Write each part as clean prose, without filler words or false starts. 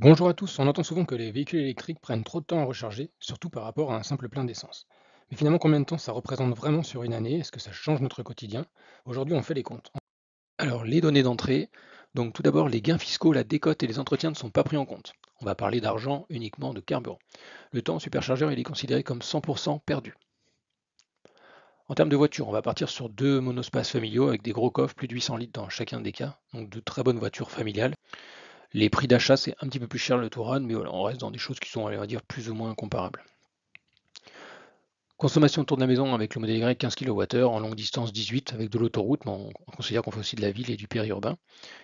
Bonjour à tous, on entend souvent que les véhicules électriques prennent trop de temps à recharger, surtout par rapport à un simple plein d'essence. Mais finalement, combien de temps ça représente vraiment sur une année? Est-ce que ça change notre quotidien? Aujourd'hui, on fait les comptes. Alors, les données d'entrée, donc tout d'abord, les gains fiscaux, la décote et les entretiens ne sont pas pris en compte. On va parler d'argent, uniquement de carburant. Le temps au superchargeur, il est considéré comme 100% perdu. En termes de voiture, on va partir sur deux monospaces familiaux avec des gros coffres, plus de 800 litres dans chacun des cas, donc de très bonnes voitures familiales. Les prix d'achat, c'est un petit peu plus cher le Touran, mais voilà, on reste dans des choses qui sont, allez, on va dire, plus ou moins comparables. Consommation autour de la maison avec le modèle Y 15 kWh, en longue distance 18 avec de l'autoroute, mais on considère qu'on fait aussi de la ville et du périurbain.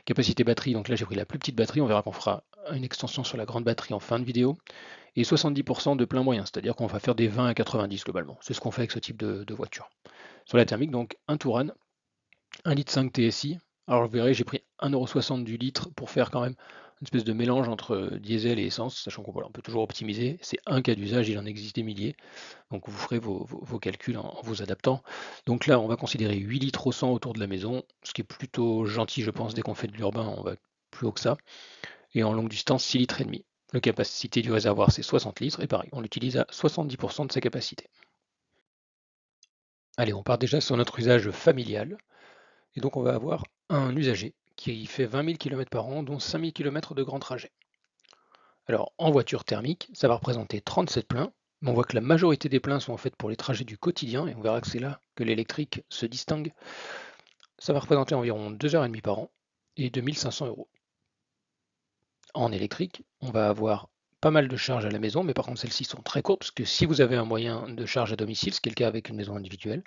Capacité batterie, donc là j'ai pris la plus petite batterie, on verra qu'on fera une extension sur la grande batterie en fin de vidéo. Et 70% de plein moyen, c'est-à-dire qu'on va faire des 20 à 90 globalement. C'est ce qu'on fait avec ce type de voiture. Sur la thermique, donc un Touran, 1,5 litre TSI. Alors vous verrez, j'ai pris 1,60 € du litre pour faire quand même une espèce de mélange entre diesel et essence, sachant qu'on voilà, on peut toujours optimiser. C'est un cas d'usage, il en existe des milliers. Donc vous ferez vos calculs en vous adaptant. Donc là, on va considérer 8 litres au 100 autour de la maison, ce qui est plutôt gentil, je pense, dès qu'on fait de l'urbain, on va plus haut que ça. Et en longue distance, 6 litres et demi. La capacité du réservoir, c'est 60 litres, et pareil, on l'utilise à 70% de sa capacité. Allez, on part déjà sur notre usage familial. Et donc on va avoir un usager qui fait 20 000 km par an, dont 5 000 km de grands trajets. Alors en voiture thermique, ça va représenter 37 pleins, mais on voit que la majorité des pleins sont en fait pour les trajets du quotidien, et on verra que c'est là que l'électrique se distingue. Ça va représenter environ 2h30 par an et 2 500 €. En électrique, on va avoir pas mal de charges à la maison, mais par contre celles-ci sont très courtes, parce que si vous avez un moyen de charge à domicile, ce qui est le cas avec une maison individuelle,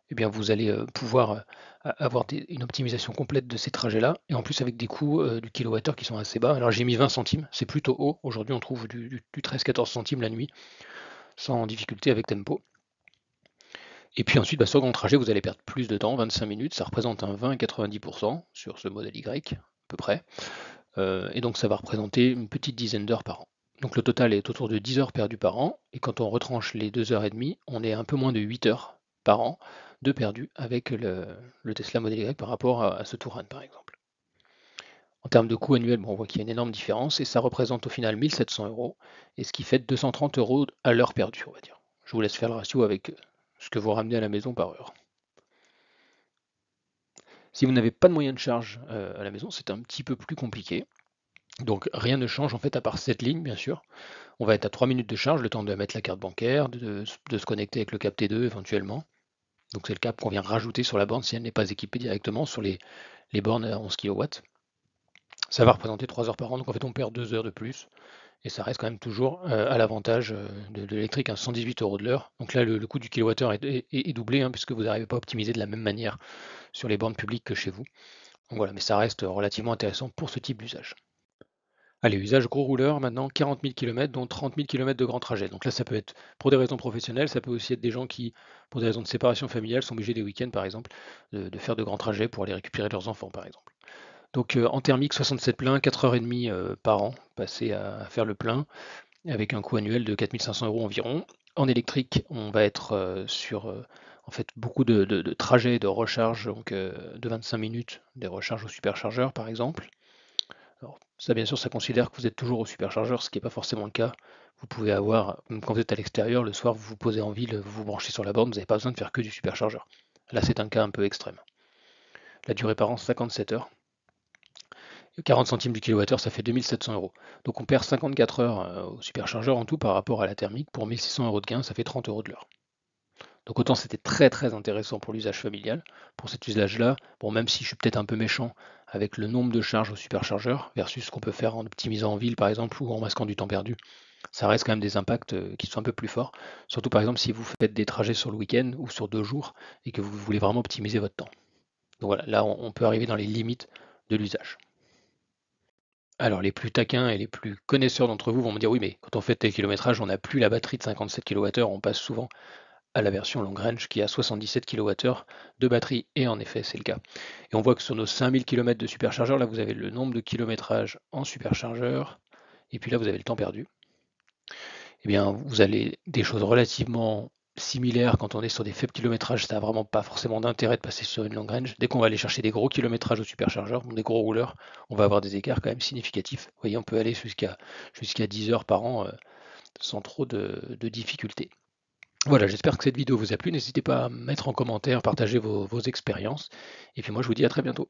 eh bien vous allez pouvoir avoir une optimisation complète de ces trajets-là, et en plus avec des coûts du kilowattheure qui sont assez bas. Alors j'ai mis 20 centimes, c'est plutôt haut. Aujourd'hui on trouve du 13-14 centimes la nuit, sans difficulté avec Tempo. Et puis ensuite, sur le grand trajet, vous allez perdre plus de temps, 25 minutes, ça représente un 20 à 90% sur ce modèle Y, à peu près. Et donc ça va représenter une petite dizaine d'heures par an. Donc le total est autour de 10 heures perdues par an, et quand on retranche les 2h30, on est un peu moins de 8 heures par an de perdu avec le Tesla Model Y par rapport à ce Touran par exemple. En termes de coût annuel, on voit qu'il y a une énorme différence, et ça représente au final 1 700 €, et ce qui fait 230 € à l'heure perdue, on va dire. Je vous laisse faire le ratio avec ce que vous ramenez à la maison par heure. Si vous n'avez pas de moyen de charge à la maison, c'est un petit peu plus compliqué. Donc rien ne change en fait à part cette ligne, bien sûr. On va être à 3 minutes de charge, le temps de mettre la carte bancaire, de se connecter avec le cap T2 éventuellement. Donc c'est le cap qu'on vient rajouter sur la borne si elle n'est pas équipée directement sur les bornes à 11 kW. Ça va représenter 3 heures par an, donc en fait on perd 2 heures de plus. Et ça reste quand même toujours à l'avantage de l'électrique, 118 € de l'heure. Donc là, le coût du kilowattheure est doublé, puisque vous n'arrivez pas à optimiser de la même manière sur les bornes publiques que chez vous. Donc voilà, mais ça reste relativement intéressant pour ce type d'usage. Allez, usage gros rouleur, maintenant 40 000 km, dont 30 000 km de grands trajets. Donc là, ça peut être pour des raisons professionnelles, ça peut aussi être des gens qui, pour des raisons de séparation familiale, sont obligés des week-ends, par exemple, de faire de grands trajets pour aller récupérer leurs enfants, par exemple. Donc en thermique, 67 pleins, 4h30 par an, passé à faire le plein, avec un coût annuel de 4 500 € environ. En électrique, on va être sur en fait beaucoup de trajets de recharge, donc de 25 minutes, des recharges au superchargeur par exemple. Alors, ça, bien sûr, ça considère que vous êtes toujours au superchargeur, ce qui n'est pas forcément le cas. Vous pouvez avoir, même quand vous êtes à l'extérieur, le soir, vous vous posez en ville, vous vous branchez sur la borne, vous n'avez pas besoin de faire que du superchargeur. Là, c'est un cas un peu extrême. La durée par an, 57 heures. 40 centimes du kilowattheure, ça fait 2 700 €. Donc on perd 54 heures au superchargeur en tout par rapport à la thermique. Pour 1 600 € de gain, ça fait 30 € de l'heure. Donc autant c'était très très intéressant pour l'usage familial. Pour cet usage-là, bon, même si je suis peut-être un peu méchant avec le nombre de charges au superchargeur versus ce qu'on peut faire en optimisant en ville par exemple ou en masquant du temps perdu, ça reste quand même des impacts qui sont un peu plus forts. Surtout par exemple si vous faites des trajets sur le week-end ou sur 2 jours et que vous voulez vraiment optimiser votre temps. Donc voilà, là on peut arriver dans les limites de l'usage. Alors les plus taquins et les plus connaisseurs d'entre vous vont me dire oui, mais quand on fait tel kilométrage, on n'a plus la batterie de 57 kWh, on passe souvent à la version long range qui a 77 kWh de batterie, et en effet c'est le cas. Et on voit que sur nos 5000 km de superchargeur, là vous avez le nombre de kilométrage en superchargeur, et puis là vous avez le temps perdu. Eh bien vous allez des choses relativement similaire, quand on est sur des faibles kilométrages, ça n'a vraiment pas forcément d'intérêt de passer sur une long range. Dès qu'on va aller chercher des gros kilométrages au superchargeur, des gros rouleurs, on va avoir des écarts quand même significatifs. Vous voyez, on peut aller jusqu'à 10 heures par an sans trop de difficultés. Voilà, j'espère que cette vidéo vous a plu. N'hésitez pas à mettre en commentaire, partager vos expériences. Et puis moi, je vous dis à très bientôt.